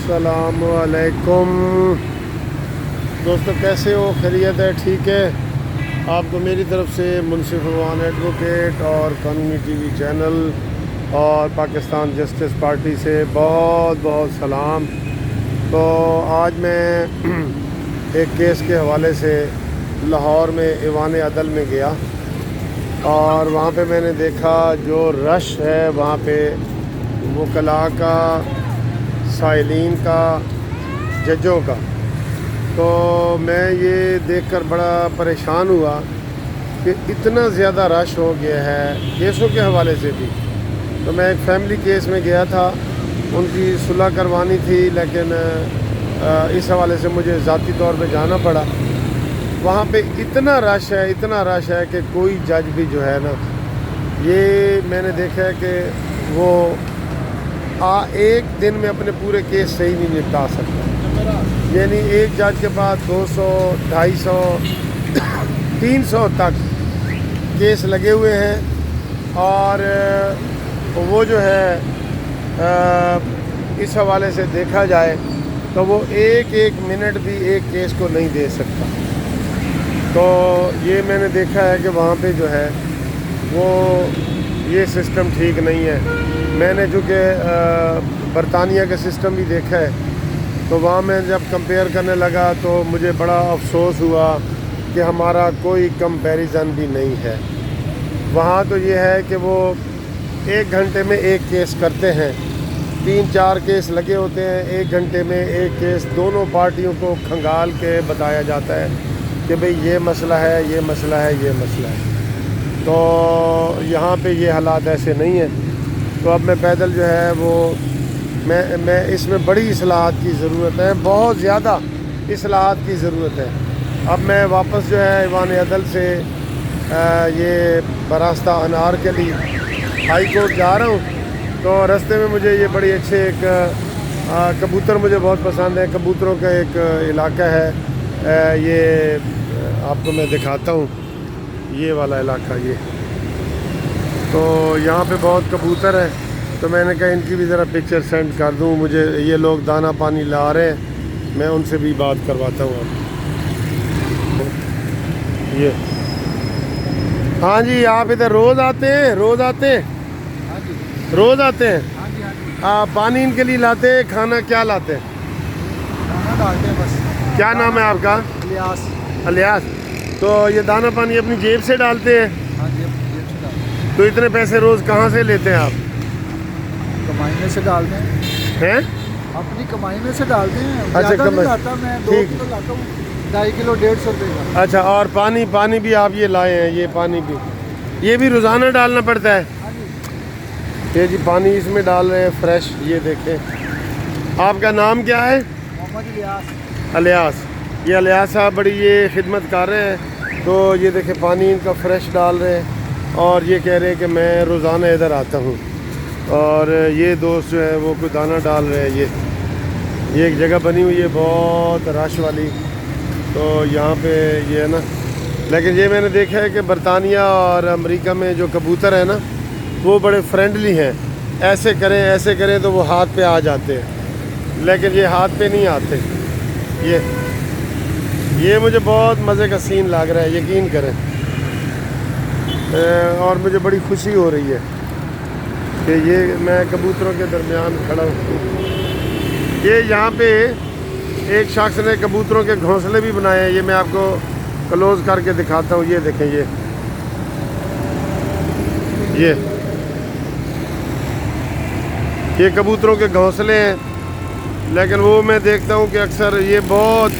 अस्सलामुअलैकुम दोस्तों, कैसे हो? खैरियत है? ठीक है। आपको मेरी तरफ से मुनसिफ अवान एडवोकेट और कानूनी टीवी चैनल और पाकिस्तान जस्टिस पार्टी से बहुत बहुत सलाम। तो आज मैं एक केस के हवाले से लाहौर में ईवान अदल में गया और वहाँ पे मैंने देखा जो रश है वहाँ पे वकला का, साइलिन का, जजों का। तो मैं ये देखकर बड़ा परेशान हुआ कि इतना ज़्यादा रश हो गया है केसों के हवाले से भी। तो मैं एक फ़ैमिली केस में गया था, उनकी सुलह करवानी थी, लेकिन इस हवाले से मुझे ज़ाती तौर पे जाना पड़ा। वहाँ पे इतना रश है कि कोई जज भी जो है ना, ये मैंने देखा है कि वो एक दिन में अपने पूरे केस सही नहीं निपटा सकता। यानी एक जज के पास 200, 250, 300 तक केस लगे हुए हैं और वो जो है इस हवाले से देखा जाए तो वो एक मिनट भी एक केस को नहीं दे सकता। तो ये मैंने देखा है कि वहाँ पे जो है वो ये सिस्टम ठीक नहीं है। मैंने चूँकि बरतानिया का सिस्टम भी देखा है, तो वहाँ मैं जब कंपेयर करने लगा तो मुझे बड़ा अफसोस हुआ कि हमारा कोई कंपैरिजन भी नहीं है। वहाँ तो ये है कि वो 1 घंटे में एक केस करते हैं, 3-4 केस लगे होते हैं, 1 घंटे में एक केस दोनों पार्टियों को खंगाल के बताया जाता है कि भाई ये मसला है, ये मसला है, ये मसला है। तो यहाँ पे ये हालात ऐसे नहीं है। तो अब मैं पैदल जो है वो मैं इसमें बड़ी इस्लाहात की ज़रूरत है, बहुत ज़्यादा इस्लाहात की ज़रूरत है। अब मैं वापस जो है ईवान अदल से ये बरास्ता अनार के लिए हाई कोर्ट जा रहा हूँ। तो रास्ते में मुझे ये बड़ी अच्छे एक कबूतर मुझे बहुत पसंद है। कबूतरों का एक इलाका है, ये आपको मैं दिखाता हूँ, ये वाला इलाका ये। तो यहाँ पे बहुत कबूतर है, तो मैंने कहा इनकी भी ज़रा पिक्चर सेंड कर दूँ। मुझे ये लोग दाना पानी ला रहे हैं, मैं उनसे भी बात करवाता हूँ। ये हाँ जी, आप इधर रोज़ आते हैं? रोज़ आते हैं? रोज़ आते हैं? आप पानी इनके लिए लाते हैं, खाना क्या लाते हैं? खाना डालते हैं बस। क्या नाम है आपका? अलियास। अलियास। तो ये दाना पानी अपनी जेब से डालते हैं? हाँ जी, अपनी जेब से डालते हैं। तो इतने पैसे रोज़ कहाँ से लेते हैं आप? कमाई में से डालते हैं। अपनी कमाई में से डालते हैं। अच्छा, ज़्यादा नहीं कमाई। लाता मैं, 2 किलो लाता हूँ, 2.5 किलो 150 रुपये का। अच्छा, और पानी भी आप ये लाए हैं? ये पानी भी, ये भी रोज़ाना डालना पड़ता है? हाँ जी। ये जी पानी इसमें डाल रहे हैं फ्रेश, ये देखें। आपका नाम क्या है? मोहम्मद इलियास। अलियास। ये अलियास साहब बड़ी ये खिदमत कर रहे हैं। तो ये देखें पानी इनका फ्रेश डाल रहे हैं और ये कह रहे हैं कि मैं रोज़ाना इधर आता हूँ। और ये दोस्त जो है वो कोई दाना डाल रहे हैं। ये एक जगह बनी हुई है बहुत रश वाली, तो यहाँ पे ये है ना। लेकिन ये मैंने देखा है कि बरतानिया और अमेरिका में जो कबूतर है ना, वो बड़े फ्रेंडली हैं। ऐसे करें तो वो हाथ पे आ जाते हैं, लेकिन ये हाथ पे नहीं आते। ये मुझे बहुत मज़े का सीन लग रहा है, यकीन करें। और मुझे बड़ी खुशी हो रही है कि ये मैं कबूतरों के दरमियान खड़ा हूँ। ये यहाँ पे एक शख्स ने कबूतरों के घोंसले भी बनाए हैं। ये मैं आपको क्लोज़ करके दिखाता हूँ। ये देखें, ये कबूतरों के घोंसले हैं, लेकिन वो मैं देखता हूँ कि अक्सर ये बहुत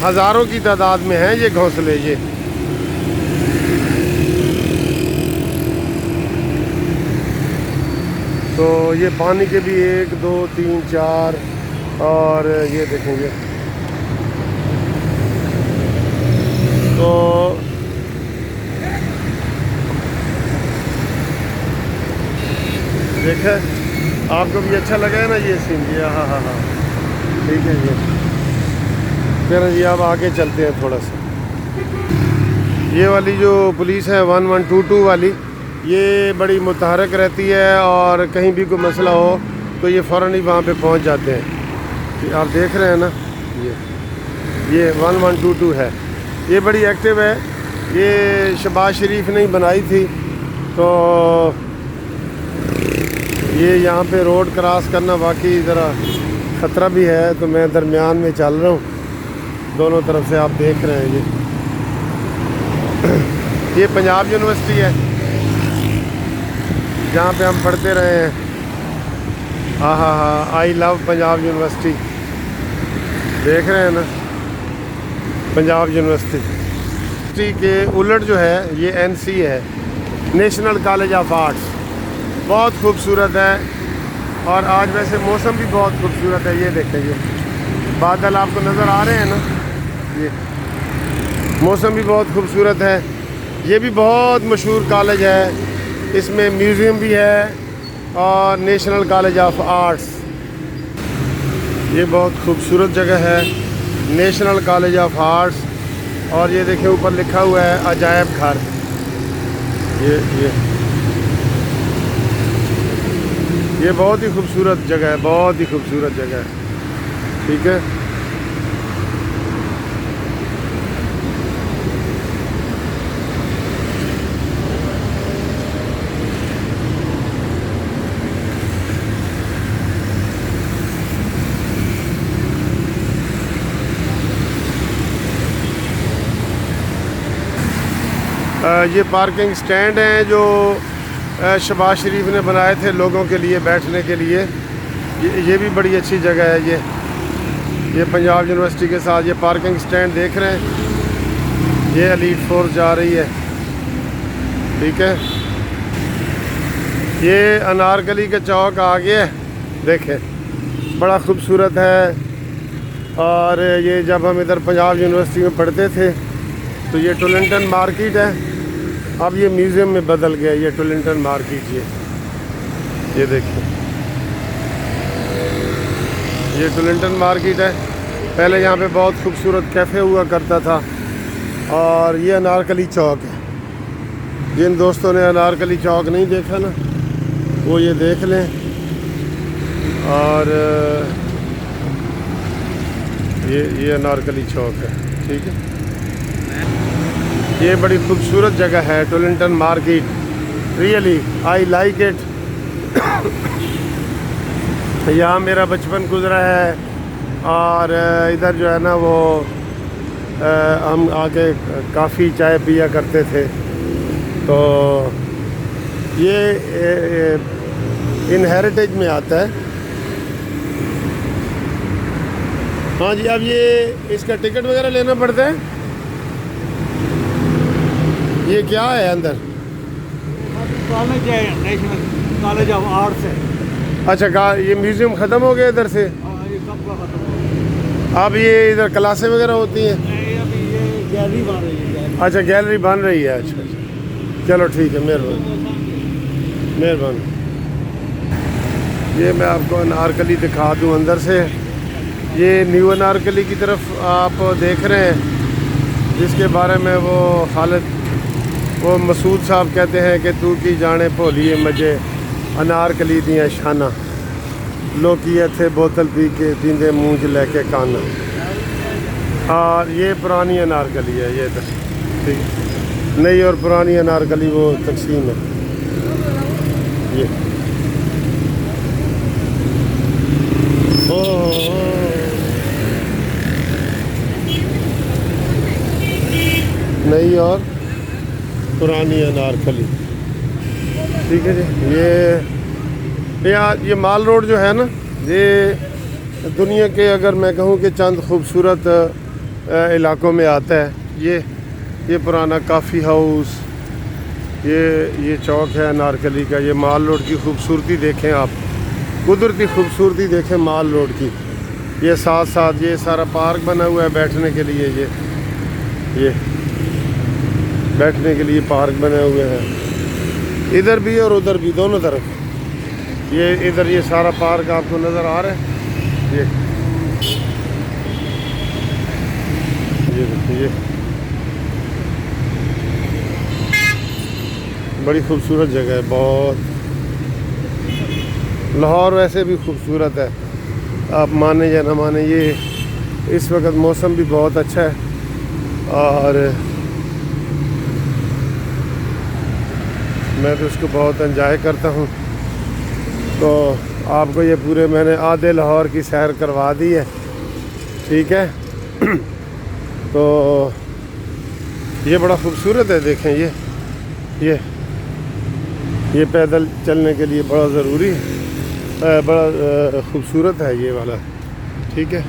हज़ारों की तादाद में हैं ये घोंसले। ये तो ये पानी के भी 1, 2, 3, 4 और ये देखेंगे। तो देखें, आपको भी अच्छा लगा है ना ये सीन? ये हाँ, ठीक है। ये फिर जी अब आगे चलते हैं थोड़ा सा। ये वाली जो पुलिस है 1122 वाली, ये बड़ी मुतहरक रहती है और कहीं भी कोई मसला हो तो ये फ़ौरन ही वहाँ पे पहुँच जाते हैं। कि आप देख रहे हैं ना, ये 1122 है। ये बड़ी एक्टिव है। ये शहबाज शरीफ ने ही बनाई थी। तो ये यहाँ पे रोड क्रॉस करना वाकई ज़रा ख़तरा भी है, तो मैं दरमियान में चल रहा हूँ। दोनों तरफ से आप देख रहे हैं ये पंजाब यूनिवर्सिटी है जहाँ पे हम पढ़ते रहे हैं। हाँ, आई लव पंजाब यूनिवर्सिटी। देख रहे हैं ना, पंजाब यूनिवर्सिटी के उलट जो है ये NC है, नेशनल कॉलेज ऑफ आर्ट्स। बहुत खूबसूरत है। और आज वैसे मौसम भी बहुत खूबसूरत है। ये देखें, ये बादल आपको नज़र आ रहे हैं ना, ये मौसम भी बहुत खूबसूरत है। ये भी बहुत मशहूर कॉलेज है। इसमें म्यूज़ियम भी है और नेशनल कॉलेज ऑफ आर्ट्स। ये बहुत खूबसूरत जगह है, नेशनल कॉलेज ऑफ आर्ट्स। और ये देखिए ऊपर लिखा हुआ है अजायब घर। ये बहुत ही खूबसूरत जगह है, बहुत ही खूबसूरत जगह है। ठीक है, ये पार्किंग स्टैंड हैं जो शहबाज शरीफ ने बनाए थे लोगों के लिए बैठने के लिए। ये भी बड़ी अच्छी जगह है। ये पंजाब यूनिवर्सिटी के साथ ये पार्किंग स्टैंड देख रहे हैं। ये एलीट फोर्स जा रही है। ठीक है, ये अनारकली का चौक आ गया है, देखें बड़ा खूबसूरत है। और ये जब हम इधर पंजाब यूनिवर्सिटी में पढ़ते थे तो ये टोलिंटन मार्केट है। अब ये म्यूज़ियम में बदल गया ये टोलिंटन मार्केट। ये देखिए, ये टोलिंटन मार्केट है। पहले यहाँ पे बहुत खूबसूरत कैफ़े हुआ करता था। और ये अनारकली चौक है। जिन दोस्तों ने अनारकली चौक नहीं देखा ना, वो ये देख लें। और ये अनारकली चौक है। ठीक है, ये बड़ी खूबसूरत जगह है Tollinton Market. Really I like it. यहाँ मेरा बचपन गुजरा है। और इधर जो है ना वो हम आके काफ़ी चाय पिया करते थे। तो ये इन हेरिटेज में आता है। हाँ जी, अब ये इसका टिकट वगैरह लेना पड़ता है। ये क्या है अंदर? कॉलेज है, नेशनल कॉलेज ऑफ आर्ट्स है। अच्छा, ये म्यूज़ियम ख़त्म हो गया इधर से? ये कब का खत्म हो गया? अब ये इधर क्लासें वगैरह होती हैं? अभी ये गैलरी बन रही है। अच्छा, गैलरी बन रही है। अच्छा, चलो ठीक है, मेहरबानी। ये मैं आपको अनारकली दिखा दूँ अंदर से। ये न्यू अनारकली की तरफ आप देख रहे हैं, जिसके बारे में वो मसूद साहब कहते हैं कि तू की जाने भोलिए मजे अनारकली दियाँ शाना, लोकिए थे बोतल पी के पींदे मूंछ लेके काना। और ये पुरानी अनारकली है। ये ठीक, नई और पुरानी अनारकली वो तकसीम है। ये नई और पुरानी अनारकली। ठीक है जी। ये माल रोड जो है ना, ये दुनिया के अगर मैं कहूँ कि चंद खूबसूरत इलाकों में आता है। ये पुराना काफ़ी हाउस, ये चौक है अनारकली का। ये माल रोड की खूबसूरती देखें आप, कुदरती खूबसूरती देखें माल रोड की। ये साथ साथ ये सारा पार्क बना हुआ है बैठने के लिए। ये बैठने के लिए पार्क बने हुए हैं, इधर भी और उधर भी, दोनों तरफ। ये इधर ये सारा पार्क आपको नज़र आ रहा है। ये देखिए, बड़ी खूबसूरत जगह है बहुत। लाहौर वैसे भी खूबसूरत है। आप माने या ना माने, ये इस वक्त मौसम भी बहुत अच्छा है और मैं तो इसको बहुत एंजॉय करता हूँ। तो आपको ये पूरे मैंने आधे लाहौर की सैर करवा दी है, ठीक है। तो ये बड़ा खूबसूरत है, देखें ये पैदल चलने के लिए बड़ा ज़रूरी है, बड़ा खूबसूरत है ये वाला, ठीक है।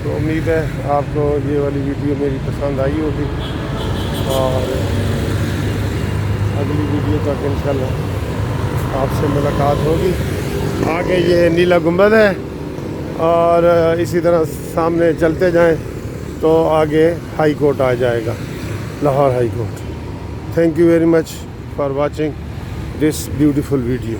तो उम्मीद है आपको ये वाली वीडियो मेरी पसंद आई होगी और अगली वीडियो तक इंशाल्लाह आपसे मुलाकात होगी। आगे ये नीला गुंबद है और इसी तरह सामने चलते जाएं तो आगे हाई कोर्ट आ जाएगा, Lahore high court. Thank you very much for watching this beautiful video.